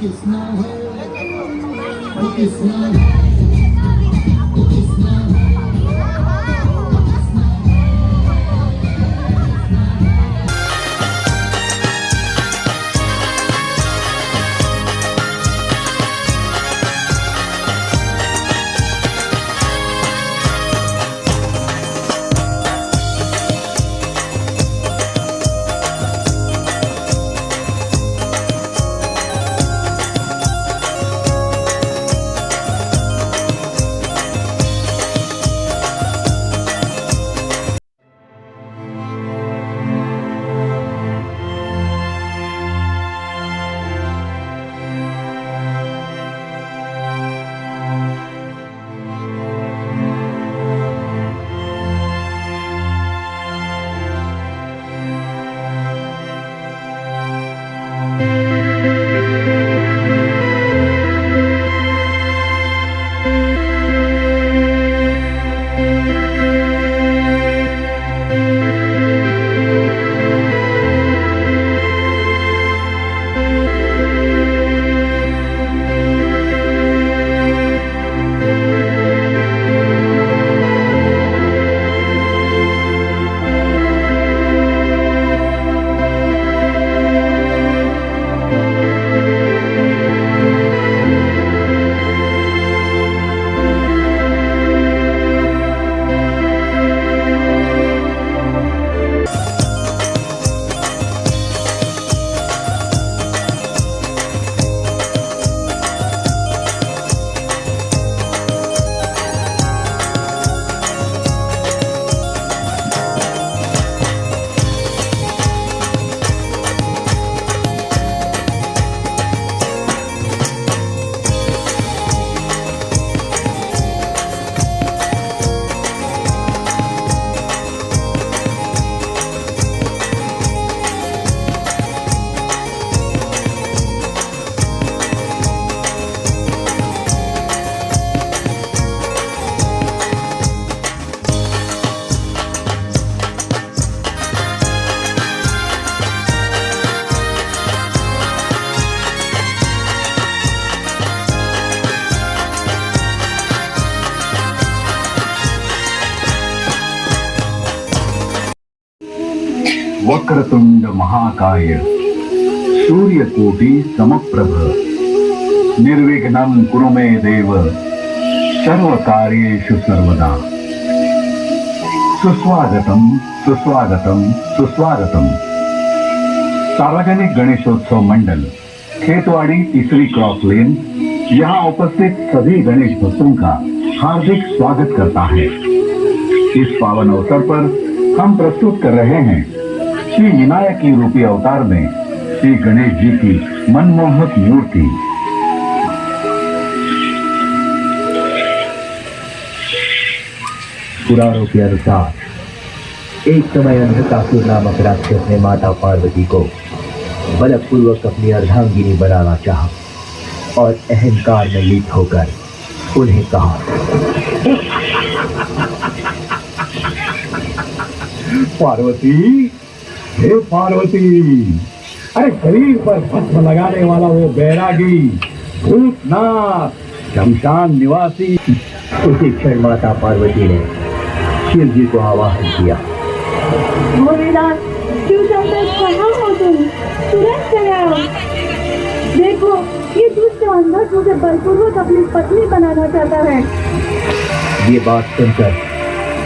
किसना है वो किसना है वो किसना है वक्रतुंड महाकाय सूर्यकोटि समप्रभ निर्विघ्नं कुरु मे देव सर्वकार्येषु सर्वदा। सुस्वागतम सुस्वागतम सुस्वागतम। सार्वजनिक गणेशोत्सव मंडल खेतवाड़ी तीसरी क्रॉस लेन यहाँ उपस्थित सभी गणेश भक्तों का हार्दिक स्वागत करता है। इस पावन अवसर पर हम प्रस्तुत कर रहे हैं श्री विनायक की रूपी अवतार में श्री गणेश जी की मनमोहक मूर्ति। पुराणों के अनुसार एक समय अंधकासुर नामक राक्षस ने माता पार्वती को बलपूर्वक अपनी अर्धांगिनी बनाना चाहा और अहंकार में लीन होकर उन्हें कहा, पार्वती, हे पार्वती, अरे शरीर पर भस्म लगाने वाला वो बैरागी भूतनाथ शमशान निवासी। उसी क्षण माता पार्वती ने शिव जी को आवाहन किया। भोलेनाथ, शिव शंकर कहाँ हो तुम? तुरंत चले आओ। देखो, ये दुष्ट अंधक मुझे बलपूर्वक अपनी पत्नी बनाना चाहता है। ये बात सुनकर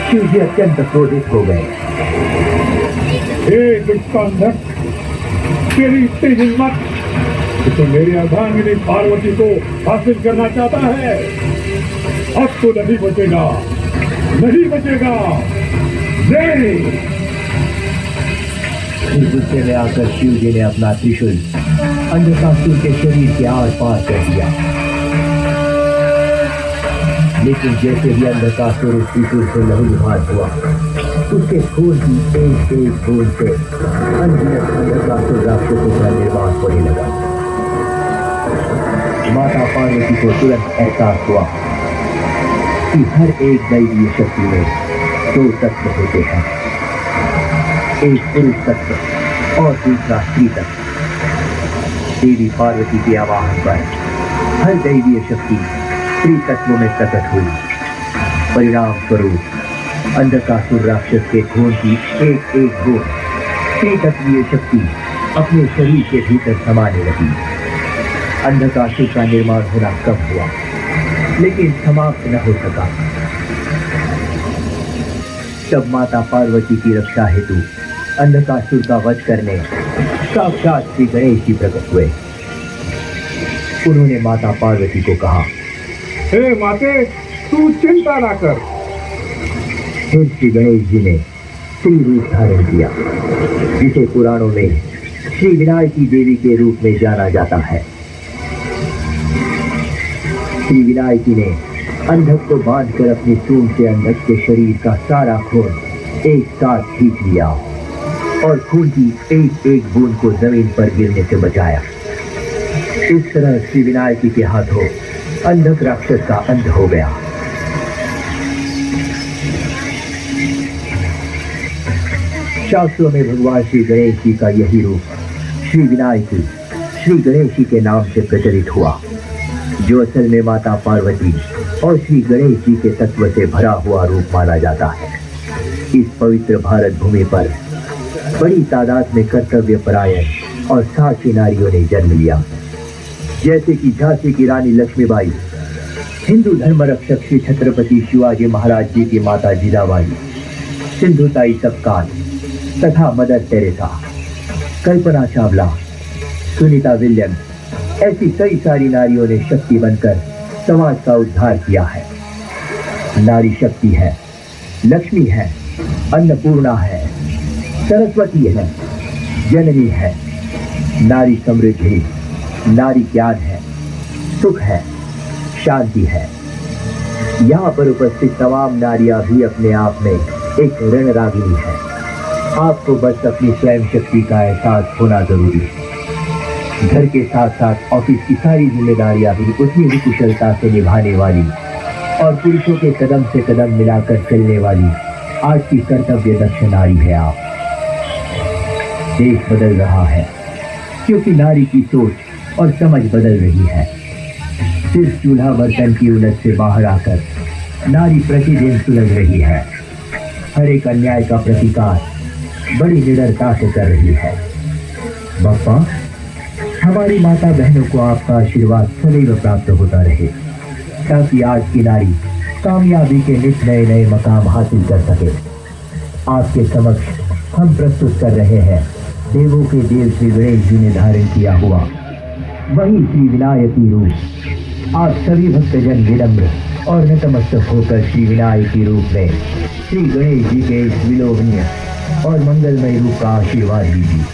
शिव जी अत्यंत क्रोधित हो गए। हे दुष्ट अंधक, तेरी इतनी हिम्मत कि तू मेरी अर्धांगिनी पार्वती को हासिल करना चाहता है? अब तो नहीं बचेगा, नहीं बचेगा। इस गुस्से में आकर शिव जी ने अपना त्रिशूल अंधकासुर के शरीर के आर पार कर दिया। लेकिन जैसे ही अंधकासुर उस त्रिशूल से लहूलुहान हुआ, उसके खून की एक एक बूंद से अनगिनत अंधकासुर राक्षसों का निर्माण होने लगा। माता पार्वती को तुरंत एहसास हुआ कि हर एक दैवीय शक्ति में दो तत्व होते हैं, एक पुरुष तत्व और दूसरा स्त्री तत्व। देवी पार्वती के आवाहन पर हर दैवीय शक्ति स्त्री तत्वों में प्रकट हुई। परिणाम स्वरूप अंधकासुर राक्षस के खून की एक एक बूंद स्त्री तत्वीय शक्ति अपने शरीर के भीतर समाने लगी। अंधकासुर का निर्माण होना कम हुआ, लेकिन समाप्त न हो सका। तब माता पार्वती की रक्षा हेतु अंधकासुर का वध करने साक्षात श्री गणेश जी प्रकट हुए। उन्होंने माता पार्वती को कहा, हे माते, तू चिंता ना कर। फिर श्री गणेश जी ने स्त्री रूप धारण किया, जिसे पुराणों में श्री विनायकी देवी के रूप में जाना जाता है। श्री विनायकी ने अंधक को बांधकर अपनी सूंड से अंधक के शरीर का सारा खून एक साथ खींच लिया और खून की एक एक बूंद को जमीन पर गिरने से बचाया। इस तरह श्री विनायकी के हाथों अंधक राक्षस का अंत हो गया। शास्त्रों में भगवान श्री गणेश जी का यही रूप श्री विनायकी, श्री गणेश जी के नाम से प्रचलित हुआ, जो असल में माता पार्वती और श्री गणेश जी के तत्व से भरा हुआ रूप माना जाता है। इस पवित्र भारत भूमि पर बड़ी तादाद में कर्तव्य परायण और साहसी नारियों ने जन्म लिया, जैसे कि झांसी की रानी लक्ष्मीबाई, हिंदू धर्म रक्षक श्री छत्रपति शिवाजी महाराज जी की माता जीजाबाई, सिंधुताई सपकाल तथा mother Teresa, Kalpana Chawla, Sunita Williams, ऐसी कई सारी नारियों ने शक्ति बनकर समाज का उद्धार किया है। नारी शक्ति है, लक्ष्मी है, अन्नपूर्णा है, सरस्वती है, जननी है। नारी समृद्धि, नारी ज्ञान है, सुख है, शांति है। यहाँ पर उपस्थित तमाम नारियां भी अपने आप में एक रणरागिनी है। आपको बस अपनी स्वयं शक्ति का एहसास होना जरूरी है। घर के साथ साथ ऑफिस की सारी जिम्मेदारियां भी उतनी ही कुशलता से निभाने वाली और पुरुषों के कदम से कदम मिलाकर चलने वाली आज की कर्तव्य दक्ष नारी है आप। देश बदल रहा है क्योंकि नारी की सोच और समझ बदल रही है। सिर्फ चूल्हा बर्तन की उलझ से बाहर आकर नारी प्रतिदिन सुलझ रही है। हर एक अन्याय का प्रतिकार बड़ी निडरता से कर रही है। बप्पा, हमारी माता बहनों को आपका आशीर्वाद सदैव प्राप्त होता रहे, ताकि आज की नारी कामयाबी के नित नए नए मकाम हासिल कर सके। आपके समक्ष हम प्रस्तुत कर रहे हैं देवों के देव श्री गणेश जी ने धारण किया हुआ वही श्री विनायकी रूप। आप सभी भक्तजन विनम्र और नतमस्तक होकर श्री विनायकी रूप में श्री गणेश जी के इस विलोभनीय और मंगलमय रूप का आशीर्वाद लीजिए।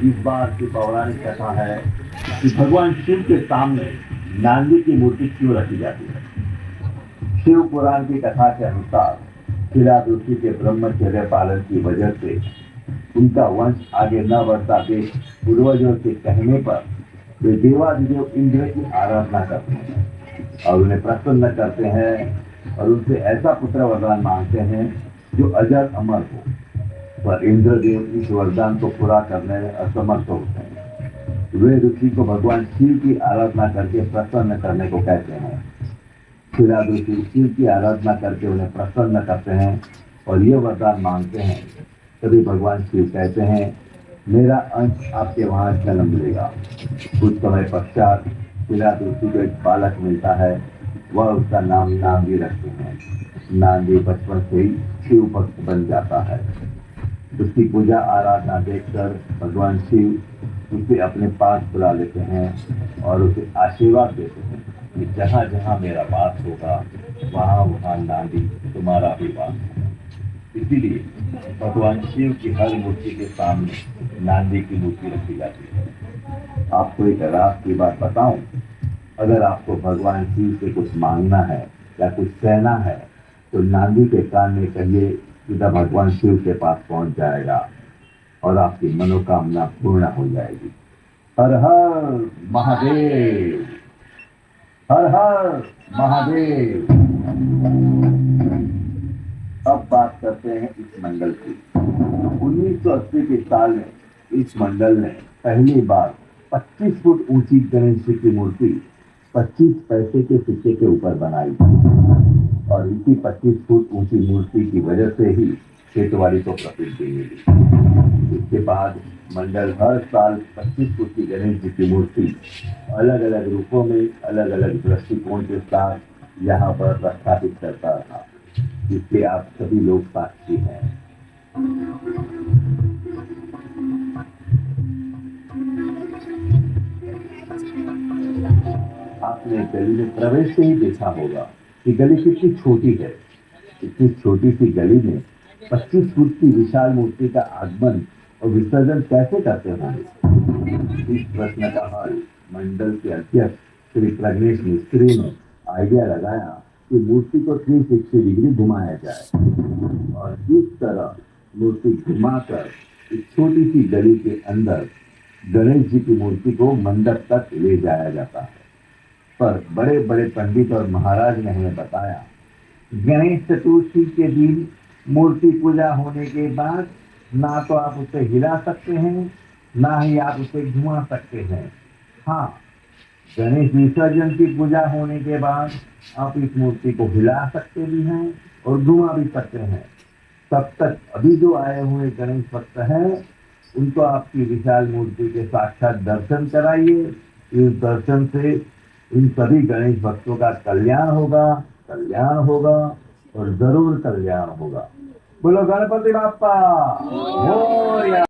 इस बार की पौराणिक कथा है कि भगवान शिव के सामने नांदी की मूर्ति क्यों रखी जाती है। शिव पुराण की कथा के अनुसार शिलादृष्टि के ब्रह्मचर्य पालन की वजह से उनका वंश आगे न बढ़ता देख पूर्वजों के कहने पर वे देवादिदेव इंद्र की आराधना करते हैं और उन्हें प्रसन्न करते हैं और उनसे ऐसा पुत्र वरदान मांगते हैं जो अजर अमर हो। पर इंद्रदेव इस वरदान को पूरा करने में असमर्थ होते हैं। वे ऋषि को भगवान शिव की आराधना करके प्रसन्न करने को कहते हैं। शिलादृष्टि शिव की आराधना करके उन्हें प्रसन्न करते हैं और ये वरदान मांगते हैं। तभी भगवान शिव कहते हैं मेरा अंश आपके वहां जन्म लेगा। कुछ समय पश्चात पिलातुस ऋषि को एक बालक मिलता है, वह उसका नाम नांदी रखते हैं। नांदी बचपन से ही शिव भक्त बन जाता है। उसकी पूजा आराधना देखकर भगवान शिव उसे अपने पास बुला लेते हैं और उसे आशीर्वाद देते हैं कि जहाँ जहाँ मेरा वास होगा वहाँ वहाँ नांदी तुम्हारा भी वास होगा। इसीलिए भगवान शिव की हर मूर्ति के सामने नांदी की मूर्ति रखी जाती है। आपको एक रात की बात बताऊं, अगर आपको भगवान शिव से कुछ मांगना है या कुछ कहना है तो नांदी के कान में कहिए, सीधा भगवान शिव के पास पहुंच जाएगा और आपकी मनोकामना पूर्ण हो जाएगी। हर हर महादेव, हर हर महादेव। अब बात करते हैं इस मंडल की। 1980 के साल में इस मंडल ने पहली बार 25 फुट ऊंची गणेश जी की मूर्ति 25 पैसे के सिक्के के ऊपर बनाई और इसी 25 फुट ऊंची मूर्ति की वजह से ही खेतवाड़ी को प्रसिद्धि मिली। इसके बाद मंडल हर साल 25 फुट की गणेश जी की मूर्ति अलग अलग रूपों में अलग अलग दृष्टिकोण के साथ यहाँ पर प्रस्थापित करता रहा, जिसके आप सभी लोग साक्षी हैं। आपने गली में प्रवेश से ही देखा होगा कि गली कितनी छोटी है। इतनी छोटी सी गली में 25 फुट की विशाल मूर्ति का आगमन और विसर्जन कैसे करते होंगे? इस प्रश्न का हल मंडल के अध्यक्ष श्री प्रज्ञेश मिस्त्री ने आइडिया लगाया कि मूर्ति को 360 डिग्री घुमाया जाए और इस तरह मूर्ति घुमाकर इस छोटी सी गली के अंदर गणेश जी की मूर्ति को मंडप तक ले जाया जाता है। पर बड़े बड़े पंडित और महाराज ने हमें बताया, गणेश चतुर्थी के दिन मूर्ति पूजा होने के बाद ना तो आप उसे हिला सकते हैं, ना ही आप उसे घुमा सकते हैं। हाँ, गणेश विसर्जन की पूजा होने के बाद आप इस मूर्ति को हिला सकते भी हैं और घुमा भी सकते हैं। तब तक अभी जो आए हुए गणेश भक्त हैं उनको आपकी विशाल मूर्ति के साक्षात दर्शन कराइए। इस दर्शन से इन सभी गणेश भक्तों का कल्याण होगा और जरूर कल्याण होगा। बोलो गणपति बाप्पा मोरया।